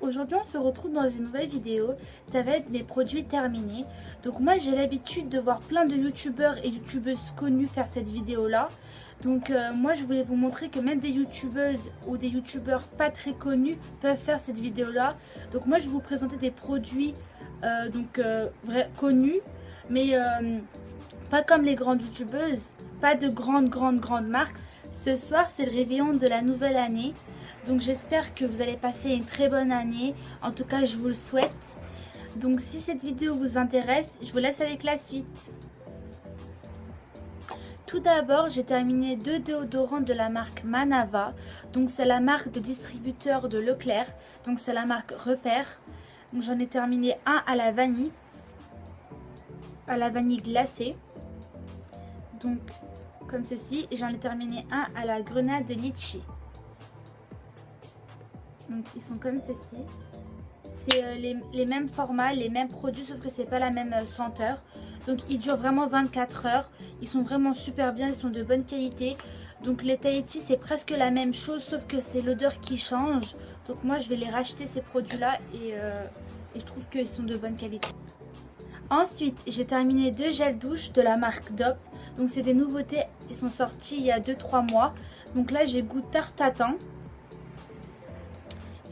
Aujourd'hui on se retrouve dans une nouvelle vidéo, ça va être mes produits terminés. Donc moi j'ai l'habitude de voir plein de youtubeurs et youtubeuses connus faire cette vidéo là. Donc moi je voulais vous montrer que même des youtubeuses ou des youtubeurs pas très connus peuvent faire cette vidéo là. Donc moi je vais vous présenter des produits connus, mais pas comme les grandes youtubeuses, pas de grandes marques. Ce soir c'est le réveillon de la nouvelle année. Donc j'espère que vous allez passer une très bonne année. En tout cas, je vous le souhaite. Donc si cette vidéo vous intéresse, je vous laisse avec la suite. Tout d'abord, j'ai terminé 2 déodorants de la marque Manava. Donc c'est la marque de distributeur de Leclerc. Donc c'est la marque Repère. Donc j'en ai terminé un à la vanille glacée. Donc comme ceci. Et j'en ai terminé un à la grenade de litchi. Donc ils sont comme ceci. C'est les mêmes formats, les mêmes produits, sauf que c'est pas la même senteur. Donc ils durent vraiment 24 heures. Ils sont vraiment super bien, ils sont de bonne qualité. Donc les Tahiti c'est presque la même chose, sauf que c'est l'odeur qui change. Donc moi je vais les racheter ces produits là et je trouve qu'ils sont de bonne qualité. Ensuite j'ai terminé 2 gels douche de la marque Dop. Donc c'est des nouveautés, ils sont sortis il y a 2-3 mois. Donc là j'ai goût tarte tatin.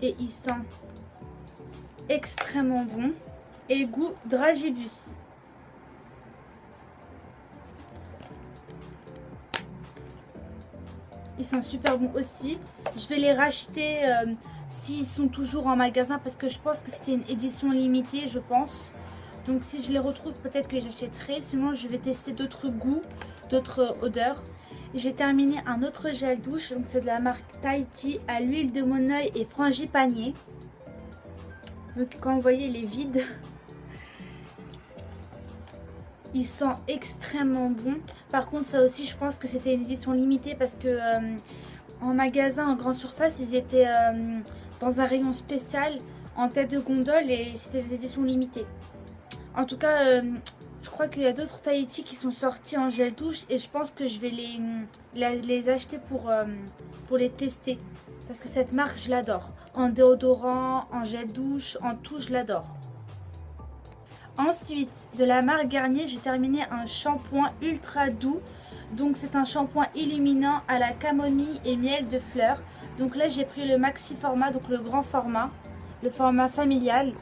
Et il sent extrêmement bon. Et goût dragibus. Ils sont super bons aussi. Je vais les racheter s'ils sont toujours en magasin, parce que je pense que c'était une édition limitée, je pense. Donc si je les retrouve, peut-être que j'achèterai. Sinon je vais tester d'autres goûts, d'autres odeurs. J'ai terminé un autre gel douche, donc c'est de la marque Tahiti à l'huile de monoeil et frangipanier. Donc quand vous voyez, il est vide. Il sent extrêmement bon. Par contre ça aussi je pense que c'était une édition limitée, parce que en magasin, en grande surface, ils étaient dans un rayon spécial en tête de gondole et c'était des éditions limitées. En tout cas je crois qu'il y a d'autres Tahiti qui sont sortis en gel douche et je pense que je vais les acheter pour les tester. Parce que cette marque, je l'adore. En déodorant, en gel douche, en tout, je l'adore. Ensuite, de la marque Garnier, j'ai terminé un shampoing ultra doux. Donc c'est un shampoing illuminant à la camomille et miel de fleurs. Donc là, j'ai pris le maxi format, donc le grand format, le format familial.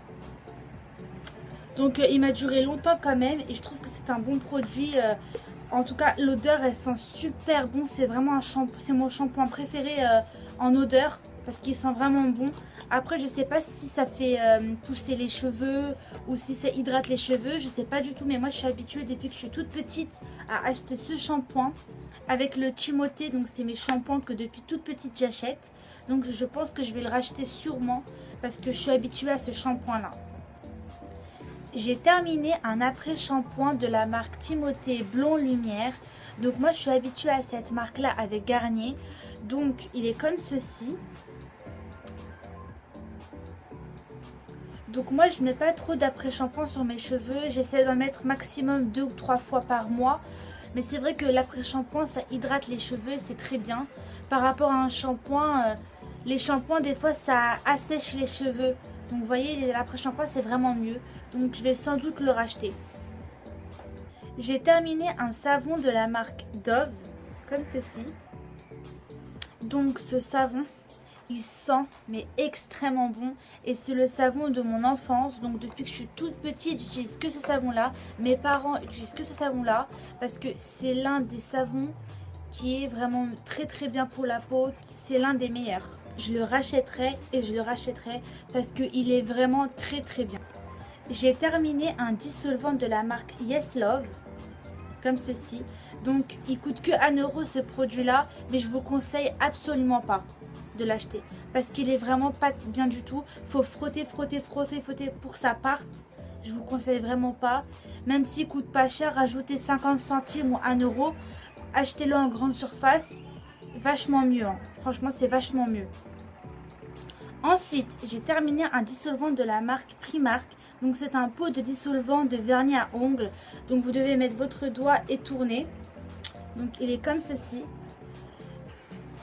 Donc il m'a duré longtemps quand même et je trouve que c'est un bon produit. En tout cas l'odeur elle sent super bon. C'est vraiment un shampoing, c'est mon shampoing préféré en odeur, parce qu'il sent vraiment bon. Après je sais pas si ça fait pousser les cheveux ou si ça hydrate les cheveux. Je sais pas du tout, mais moi je suis habituée depuis que je suis toute petite à acheter ce shampoing avec le Timothée. Donc c'est mes shampoings que depuis toute petite j'achète. Donc je pense que je vais le racheter sûrement, parce que je suis habituée à ce shampoing là. J'ai terminé un après-shampoing de la marque Timothée Blond Lumière. Donc moi je suis habituée à cette marque là avec Garnier. Donc il est comme ceci. Donc moi je mets pas trop d'après-shampoing sur mes cheveux. J'essaie d'en mettre maximum 2 ou 3 fois par mois. Mais c'est vrai que l'après-shampoing ça hydrate les cheveux, c'est très bien. Par rapport à un shampoing, les shampoings des fois ça assèche les cheveux. Donc vous voyez, l'après-shampoing c'est vraiment mieux. Donc je vais sans doute le racheter. J'ai terminé un savon de la marque Dove, comme ceci. Donc ce savon, il sent mais extrêmement bon. Et c'est le savon de mon enfance. Donc depuis que je suis toute petite, j'utilise que ce savon là. Mes parents utilisent que ce savon là, parce que c'est l'un des savons qui est vraiment très bien pour la peau. C'est l'un des meilleurs. Je le rachèterai et je le rachèterai parce qu'il est vraiment très bien. J'ai terminé un dissolvant de la marque Yes Love, comme ceci. Donc il coûte que 1 € ce produit là, mais je vous conseille absolument pas de l'acheter, parce qu'il est vraiment pas bien du tout. Faut frotter pour que ça parte. Je vous conseille vraiment pas. Même s'il coûte pas cher, rajoutez 50 centimes ou 1 €. Achetez-le en grande surface, vachement mieux hein. Franchement c'est vachement mieux. Ensuite, j'ai terminé un dissolvant de la marque Primark. Donc c'est un pot de dissolvant de vernis à ongles. Donc vous devez mettre votre doigt et tourner. Donc il est comme ceci.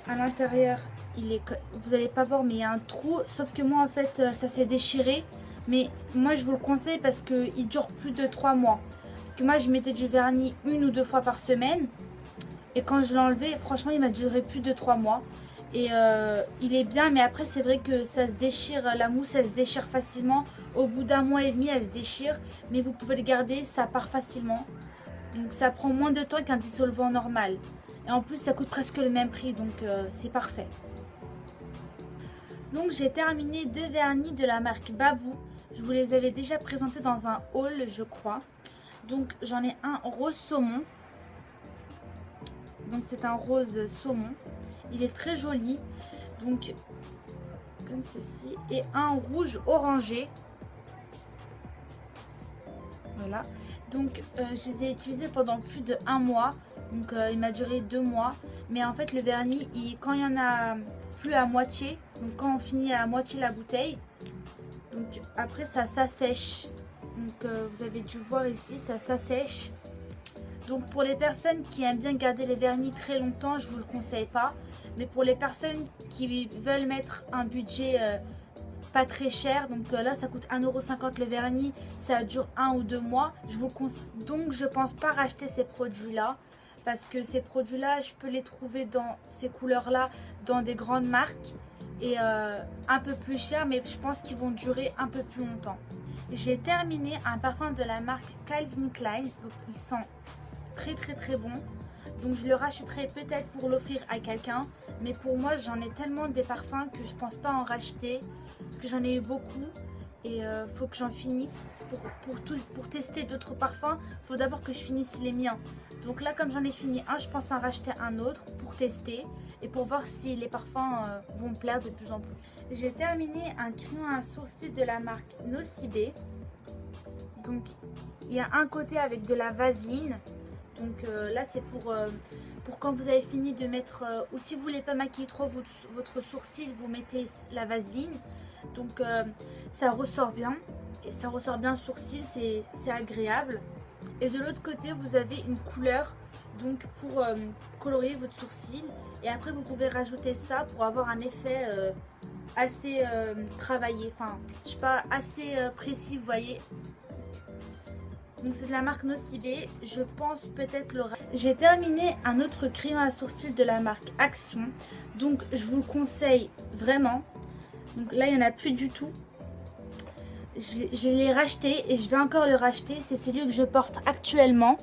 À l'intérieur, vous allez pas voir mais il y a un trou, sauf que moi en fait ça s'est déchiré. Mais moi je vous le conseille parce qu'il dure plus de 3 mois. Parce que moi je mettais du vernis 1 ou 2 fois par semaine. Et quand je l'ai enlevé, franchement il m'a duré plus de 3 mois. Et il est bien, mais après c'est vrai que ça se déchire, la mousse elle se déchire facilement. Au bout d'un mois et demi elle se déchire. Mais vous pouvez le garder, ça part facilement. Donc ça prend moins de temps qu'un dissolvant normal. Et en plus ça coûte presque le même prix, donc c'est parfait. Donc j'ai terminé 2 vernis de la marque Babou. Je vous les avais déjà présentés dans un haul je crois. Donc j'en ai un rose saumon. Donc c'est un rose saumon. Il est très joli. Donc comme ceci. Et un rouge orangé. Voilà. Donc je les ai utilisés pendant plus de 1 mois. Donc il m'a duré 2 mois. Mais en fait le vernis, quand il y en a plus à moitié, donc quand on finit à moitié la bouteille, donc après ça s'assèche. Donc vous avez dû voir ici, ça s'assèche. Donc pour les personnes qui aiment bien garder les vernis très longtemps, je ne vous le conseille pas. Mais pour les personnes qui veulent mettre un budget pas très cher, donc là ça coûte 1,50 € le vernis, ça dure 1 ou 2 mois, je vous le conseille. Donc je pense pas racheter ces produits là, parce que ces produits là je peux les trouver dans ces couleurs là dans des grandes marques et un peu plus cher, mais je pense qu'ils vont durer un peu plus longtemps. J'ai terminé un parfum de la marque Calvin Klein, donc il sent très bon. Donc je le rachèterai peut-être pour l'offrir à quelqu'un, mais pour moi j'en ai tellement des parfums que je pense pas en racheter, parce que j'en ai eu beaucoup et faut que j'en finisse. Pour tester d'autres parfums, il faut d'abord que je finisse les miens. Donc là comme j'en ai fini un, je pense en racheter un autre pour tester et pour voir si les parfums vont me plaire de plus en plus. J'ai terminé un crayon à sourcils de la marque Nocibé. Donc il y a un côté avec de la vaseline. Donc là c'est pour quand vous avez fini de mettre, ou si vous voulez pas maquiller trop votre sourcil, vous mettez la vaseline. Donc ça ressort bien, et ça ressort bien le sourcil, c'est agréable. Et de l'autre côté vous avez une couleur donc pour colorier votre sourcil. Et après vous pouvez rajouter ça pour avoir un effet assez travaillé, enfin je sais pas, assez précis, vous voyez. Donc c'est de la marque Nocibé, je pense peut-être le... J'ai terminé un autre crayon à sourcils de la marque Action. Donc je vous le conseille vraiment. Donc là il n'y en a plus du tout. Je l'ai racheté et je vais encore le racheter. C'est celui que je porte actuellement.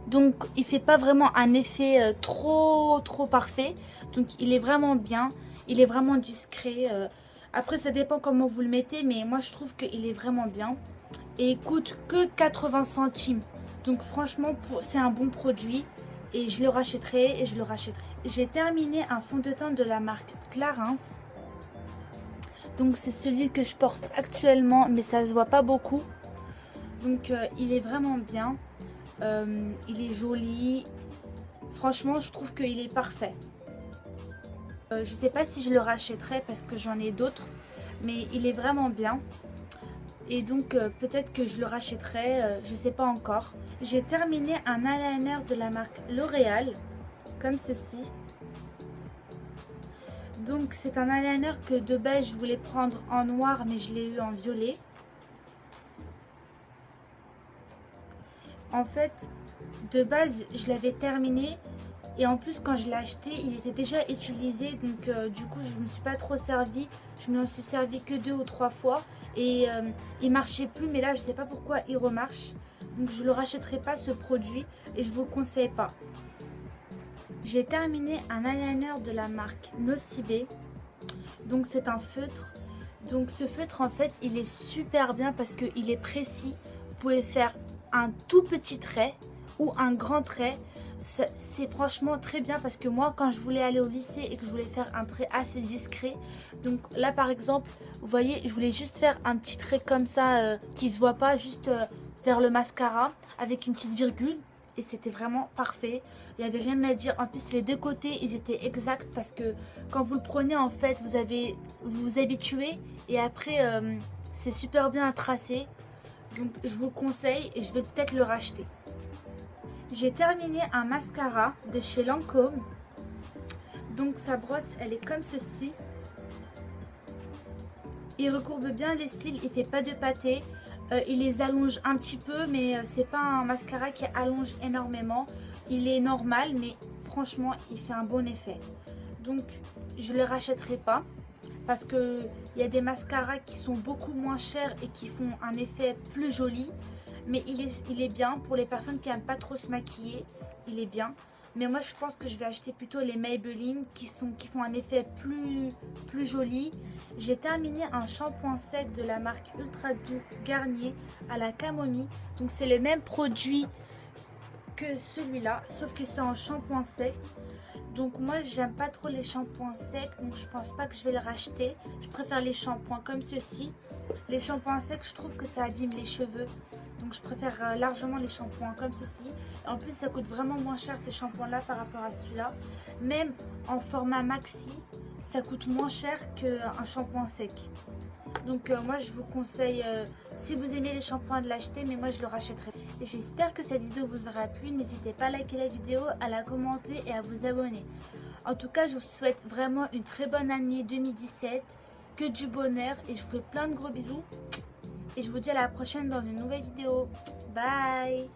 Donc il fait pas vraiment un effet trop parfait. Donc il est vraiment bien. Il est vraiment discret. Après ça dépend comment vous le mettez, mais moi je trouve qu'il est vraiment bien. Et il coûte que 80 centimes. Donc franchement c'est un bon produit. Et je le rachèterai et je le rachèterai. J'ai terminé un fond de teint de la marque Clarins. Donc c'est celui que je porte actuellement, mais ça se voit pas beaucoup. Donc il est vraiment bien. Il est joli. Franchement je trouve qu'il est parfait. Je sais pas si je le rachèterai parce que j'en ai d'autres. Mais il est vraiment bien. Et donc peut-être que je le rachèterai, je sais pas encore. J'ai terminé un eyeliner de la marque L'Oréal, comme ceci. Donc c'est un eyeliner que de base je voulais prendre en noir, mais je l'ai eu en violet. En fait, de base je l'avais terminé. Et en plus quand je l'ai acheté, il était déjà utilisé. Donc du coup je ne me suis pas trop servi. Je m'en suis servi que 2 ou 3 fois. Et il marchait plus. Mais là je sais pas pourquoi il remarche. Donc je ne le rachèterai pas ce produit. Et je vous le conseille pas. J'ai terminé un eyeliner de la marque Nocibé. Donc c'est un feutre. Donc ce feutre en fait il est super bien parce qu'il est précis. Vous pouvez faire un tout petit trait ou un grand trait. C'est franchement très bien parce que moi quand je voulais aller au lycée et que je voulais faire un trait assez discret, donc là par exemple vous voyez je voulais juste faire un petit trait comme ça qui se voit pas, juste faire le mascara avec une petite virgule et c'était vraiment parfait, il n'y avait rien à dire. En plus les deux côtés ils étaient exacts parce que quand vous le prenez en fait vous vous habituez et après c'est super bien à tracer. Donc je vous le conseille et je vais peut-être le racheter. J'ai terminé un mascara de chez Lancôme. Donc sa brosse, elle est comme ceci. Il recourbe bien les cils, il fait pas de pâté. Il les allonge un petit peu, mais c'est pas un mascara qui allonge énormément. Il est normal, mais franchement, il fait un bon effet. Donc, je le rachèterai pas parce que il y a des mascaras qui sont beaucoup moins chers et qui font un effet plus joli. Mais il est bien pour les personnes qui n'aiment pas trop se maquiller. Il est bien. Mais moi, je pense que je vais acheter plutôt les Maybelline qui font un effet plus joli. J'ai terminé un shampoing sec de la marque Ultra Doux Garnier à la camomille. Donc, c'est le même produit que celui-là, sauf que c'est en shampoing sec. Donc moi j'aime pas trop les shampoings secs, donc je pense pas que je vais le racheter. Je préfère les shampoings comme ceci. Les shampoings secs, je trouve que ça abîme les cheveux. Donc je préfère largement les shampoings comme ceci. En plus ça coûte vraiment moins cher ces shampoings là par rapport à celui-là. Même en format maxi, ça coûte moins cher qu'un shampoing sec. Donc moi je vous conseille, si vous aimez les shampoings, de l'acheter, mais moi je le rachèterai. Et j'espère que cette vidéo vous aura plu. N'hésitez pas à liker la vidéo, à la commenter et à vous abonner. En tout cas, je vous souhaite vraiment une très bonne année 2017, que du bonheur, et je vous fais plein de gros bisous. Et je vous dis à la prochaine dans une nouvelle vidéo. Bye!